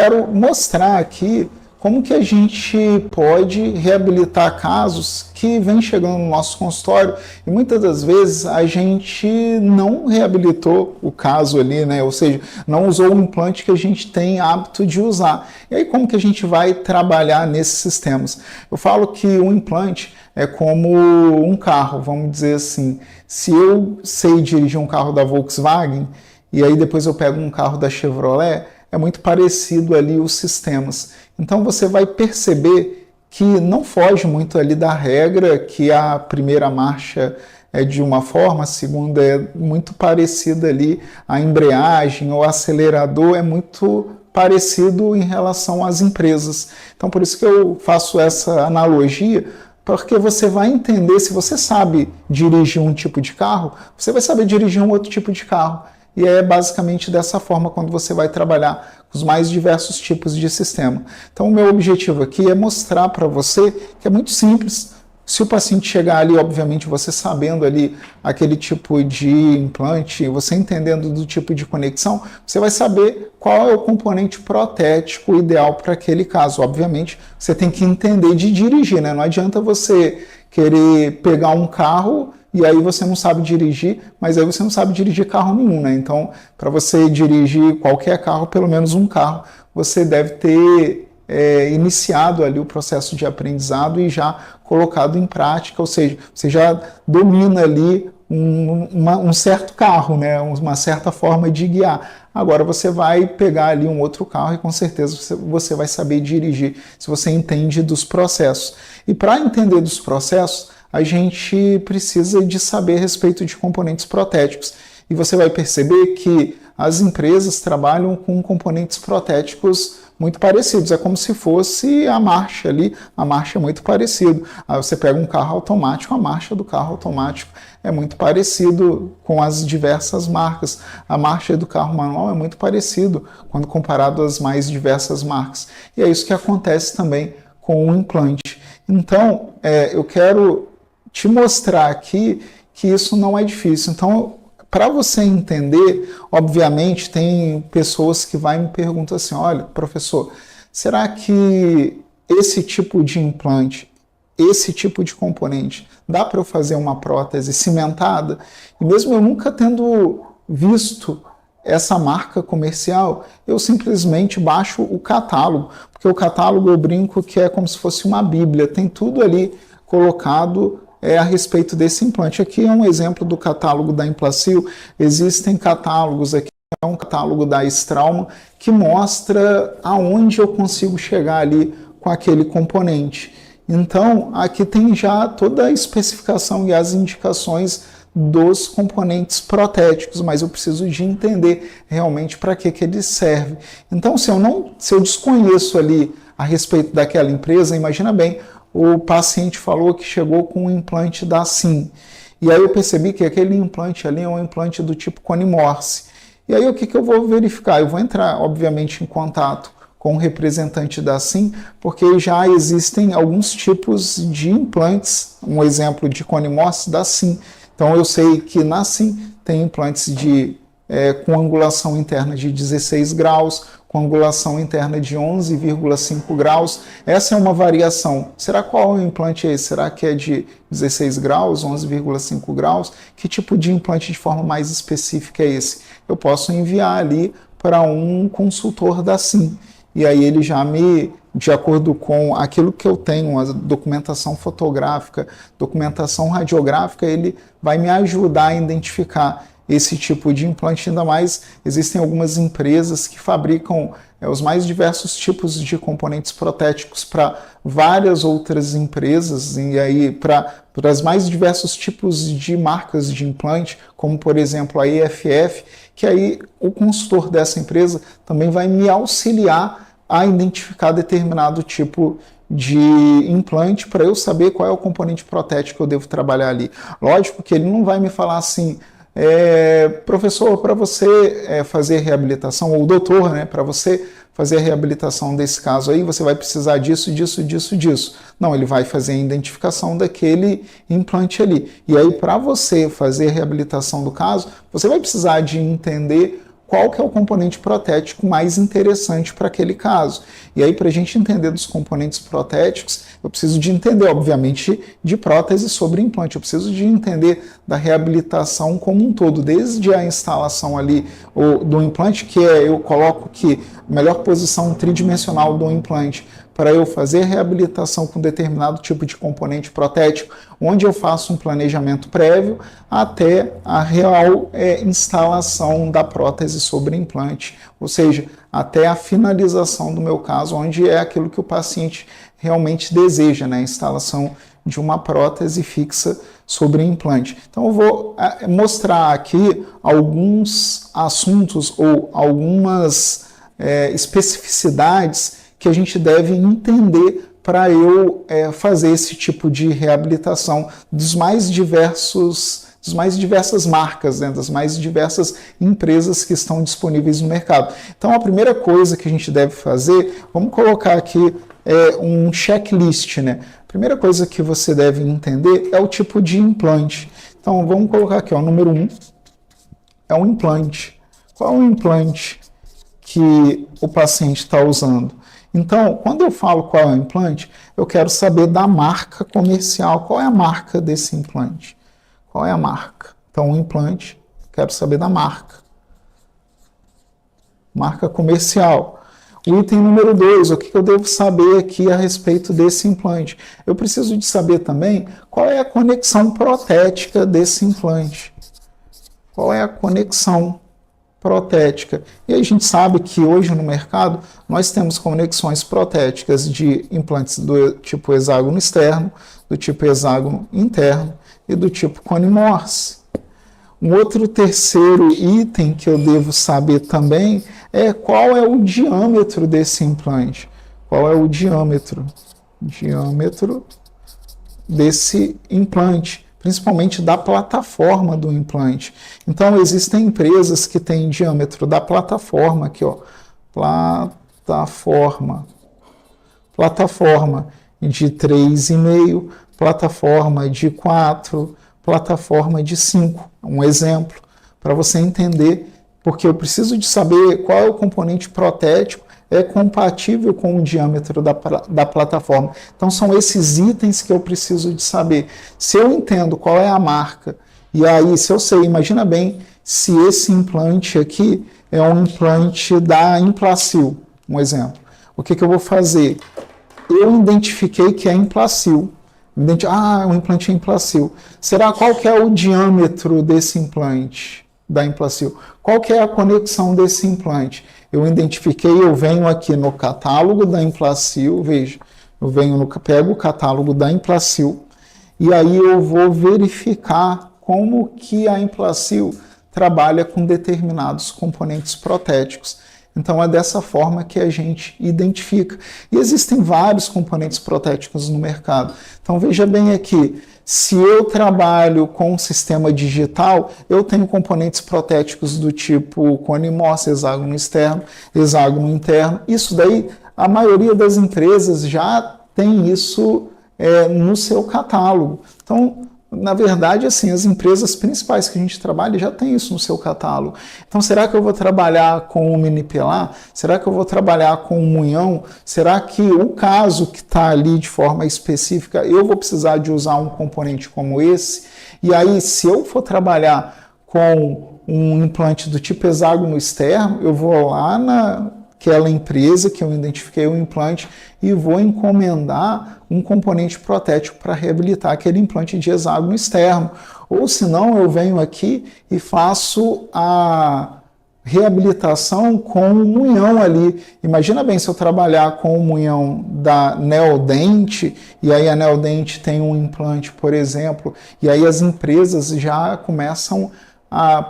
quero mostrar aqui como que a gente pode reabilitar casos que vêm chegando no nosso consultório e muitas das vezes a gente não reabilitou o caso ali, né? Ou seja, não usou o implante que a gente tem hábito de usar. E aí como que a gente vai trabalhar nesses sistemas? Eu falo que o implante é como um carro, vamos dizer assim. Se eu sei dirigir um carro da Volkswagen e aí depois eu pego um carro da Chevrolet, é muito parecido ali os sistemas. Então você vai perceber que não foge muito ali da regra, que a primeira marcha é de uma forma, a segunda é muito parecida ali, a embreagem ou acelerador é muito parecido em relação às empresas. Então por isso que eu faço essa analogia, porque você vai entender, se você sabe dirigir um tipo de carro, você vai saber dirigir um outro tipo de carro. E é basicamente dessa forma quando você vai trabalhar com os mais diversos tipos de sistema. Então o meu objetivo aqui é mostrar para você que é muito simples. Se o paciente chegar ali, obviamente você sabendo ali aquele tipo de implante, você entendendo do tipo de conexão, você vai saber qual é o componente protético ideal para aquele caso. Obviamente você tem que entender de dirigir, né? Não adianta você querer pegar um carro e aí você não sabe dirigir, mas aí você não sabe dirigir carro nenhum, né? Então, para você dirigir qualquer carro, pelo menos um carro, você deve ter iniciado ali o processo de aprendizado e já colocado em prática, ou seja, você já domina ali um certo carro, né? Uma certa forma de guiar. Agora você vai pegar ali um outro carro e com certeza você vai saber dirigir, se você entende dos processos. E para entender dos processos, a gente precisa de saber a respeito de componentes protéticos. E você vai perceber que as empresas trabalham com componentes protéticos muito parecidos. É como se fosse a marcha ali, a marcha é muito parecido. Aí você pega um carro automático, a marcha do carro automático é muito parecido com as diversas marcas. A marcha do carro manual é muito parecido quando comparado às mais diversas marcas. E é isso que acontece também com o implante. Então, eu quero te mostrar aqui que isso não é difícil. Então, para você entender, obviamente, tem pessoas que vão me perguntar assim, olha, professor, será que esse tipo de implante, esse tipo de componente, dá para eu fazer uma prótese cimentada? E mesmo eu nunca tendo visto essa marca comercial, eu simplesmente baixo o catálogo, porque o catálogo eu brinco que é como se fosse uma bíblia, tem tudo ali colocado a respeito desse implante. Aqui é um exemplo do catálogo da Implacil. Existem catálogos aqui, é um catálogo da Straumann que mostra aonde eu consigo chegar ali com aquele componente. Então, aqui tem já toda a especificação e as indicações dos componentes protéticos, mas eu preciso de entender realmente para que ele serve. Então, se eu desconheço ali a respeito daquela empresa, imagina bem, o paciente falou que chegou com um implante da Sim. E aí eu percebi que aquele implante ali é um implante do tipo Cone Morse. E aí o que eu vou verificar? Eu vou entrar, obviamente, em contato com o representante da Sim, porque já existem alguns tipos de implantes, um exemplo de Cone Morse da Sim. Então eu sei que na Sim tem implantes com angulação interna de 16 graus, com angulação interna de 11,5 graus. Essa é uma variação. Será qual o implante é esse? Será que é de 16 graus, 11,5 graus? Que tipo de implante de forma mais específica é esse? Eu posso enviar ali para um consultor da Sim. E aí ele já de acordo com aquilo que eu tenho, a documentação fotográfica, documentação radiográfica, ele vai me ajudar a identificar esse tipo de implante. Ainda mais, existem algumas empresas que fabricam os mais diversos tipos de componentes protéticos para várias outras empresas, e aí para os mais diversos tipos de marcas de implante, como por exemplo a EFF, que aí o consultor dessa empresa também vai me auxiliar a identificar determinado tipo de implante para eu saber qual é o componente protético que eu devo trabalhar ali. Lógico que ele não vai me falar assim, professor, para você fazer reabilitação, ou doutor, né, para você fazer a reabilitação desse caso aí, você vai precisar disso, disso, disso, disso. Não, ele vai fazer a identificação daquele implante ali. E aí, para você fazer a reabilitação do caso, você vai precisar de entender qual que é o componente protético mais interessante para aquele caso. E aí, para a gente entender dos componentes protéticos, eu preciso de entender, obviamente, de prótese sobre implante. Eu preciso de entender da reabilitação como um todo, desde a instalação ali do implante, que eu coloco que a melhor posição tridimensional do implante para eu fazer reabilitação com determinado tipo de componente protético, onde eu faço um planejamento prévio, até a real instalação da prótese sobre implante, ou seja, até a finalização do meu caso, onde é aquilo que o paciente realmente deseja, né? A instalação de uma prótese fixa sobre implante. Então eu vou mostrar aqui alguns assuntos ou algumas especificidades que a gente deve entender para eu fazer esse tipo de reabilitação das mais diversas marcas, né, das mais diversas empresas que estão disponíveis no mercado. Então, a primeira coisa que a gente deve fazer, vamos colocar aqui um checklist, né? A primeira coisa que você deve entender é o tipo de implante. Então, vamos colocar aqui, ó, número 1 é um implante. Qual é o implante que o paciente está usando? Então, quando eu falo qual é o implante, eu quero saber da marca comercial. Qual é a marca desse implante? Qual é a marca? Então, o implante, quero saber da marca. Marca comercial. O item número 2, o que eu devo saber aqui a respeito desse implante? Eu preciso de saber também qual é a conexão protética desse implante. Qual é a conexão protética? E a gente sabe que hoje no mercado nós temos conexões protéticas de implantes do tipo hexágono externo, do tipo hexágono interno e do tipo cone Morse. Um outro terceiro item que eu devo saber também é qual é o diâmetro desse implante. Qual é o diâmetro desse implante, principalmente da plataforma do implante. Então, existem empresas que têm diâmetro da plataforma, aqui, ó, plataforma de 3,5, plataforma de 4, plataforma de 5. Um exemplo para você entender, porque eu preciso de saber qual é o componente protético compatível com o diâmetro da plataforma. Então, são esses itens que eu preciso de saber. Se eu entendo qual é a marca, e aí, se eu sei, imagina bem se esse implante aqui é um implante da Implacil, um exemplo. O que eu vou fazer? Eu identifiquei que é Implacil. O implante é Implacil. Qual que é o diâmetro desse implante da Implacil? Qual que é a conexão desse implante? Eu identifiquei, eu venho aqui no catálogo da Implacil, veja, pego o catálogo da Implacil e aí eu vou verificar como que a Implacil trabalha com determinados componentes protéticos. Então é dessa forma que a gente identifica. E existem vários componentes protéticos no mercado. Então veja bem aqui, se eu trabalho com um sistema digital, eu tenho componentes protéticos do tipo cone Morse, hexágono externo, hexágono interno. Isso daí, a maioria das empresas já tem isso no seu catálogo. Então, na verdade, assim, as empresas principais que a gente trabalha já tem isso no seu catálogo. Então, será que eu vou trabalhar com o minipilar? Será que eu vou trabalhar com o munhão? Será que o caso que está ali de forma específica, eu vou precisar de usar um componente como esse? E aí, se eu for trabalhar com um implante do tipo hexágono externo, eu vou lá naquela empresa que eu identifiquei o implante e vou encomendar um componente protético para reabilitar aquele implante de hexágono externo. Ou senão eu venho aqui e faço a reabilitação com o munhão ali. Imagina bem se eu trabalhar com o munhão da Neodent, e aí a Neodent tem um implante, por exemplo, e aí as empresas já começam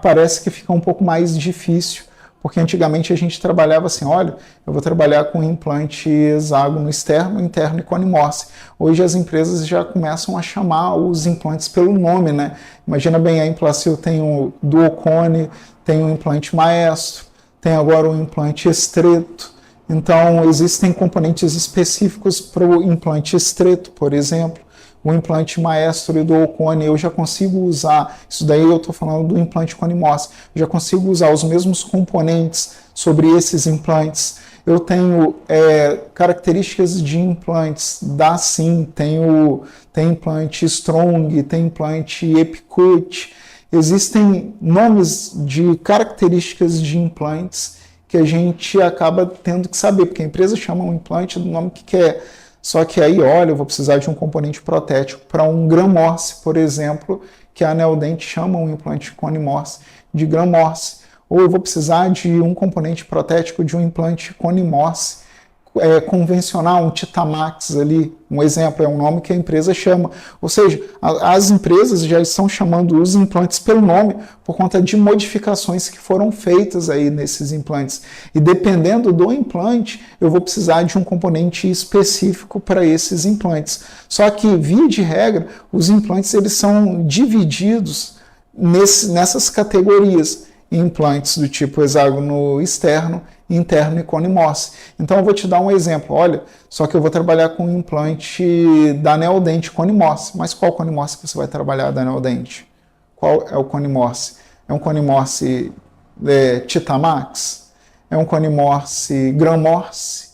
parece que fica um pouco mais difícil, porque antigamente a gente trabalhava assim, olha, eu vou trabalhar com implante hexágono externo, interno e cone Morse. Hoje as empresas já começam a chamar os implantes pelo nome, né? Imagina bem, a Implacil tem o duocone, tem o implante maestro, tem agora o implante estreito. Então, existem componentes específicos para o implante estreito, por exemplo. o implante Maestro e do Ocone, eu já consigo usar, isso daí eu estou falando do implante Cone-Morse, eu já consigo usar os mesmos componentes sobre esses implantes. Eu tenho características de implantes da Sim, tem implante Strong, tem implante Epicut. Existem nomes de características de implantes que a gente acaba tendo que saber, porque a empresa chama um implante do nome que quer. Só que aí, olha, eu vou precisar de um componente protético para um Gram-Morse, por exemplo, que a Neodent chama um implante Cone-Morse de Gram-Morse. Ou eu vou precisar de um componente protético de um implante Cone-Morse convencional, um Titamax ali, um exemplo, é um nome que a empresa chama. Ou seja, as empresas já estão chamando os implantes pelo nome por conta de modificações que foram feitas aí nesses implantes. E dependendo do implante, eu vou precisar de um componente específico para esses implantes. Só que, via de regra, os implantes eles são divididos nessas categorias. Implantes do tipo hexágono externo, interno e Cone-Morse. Então eu vou te dar um exemplo, olha, só que eu vou trabalhar com um implante da Neodent Cone-Morse. Mas qual Cone-Morse que você vai trabalhar da Neodent? Qual é o Cone-Morse? É um Cone-Morse Titamax? É um Cone-Morse Gram-Morse?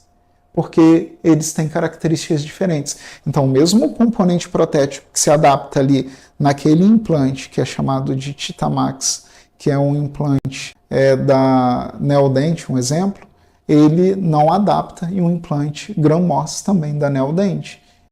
Porque eles têm características diferentes. Então, o mesmo componente protético que se adapta ali naquele implante que é chamado de Titamax, que é um implante da Neodent, um exemplo, ele não adapta em um implante Gram-Morse também da Neodent.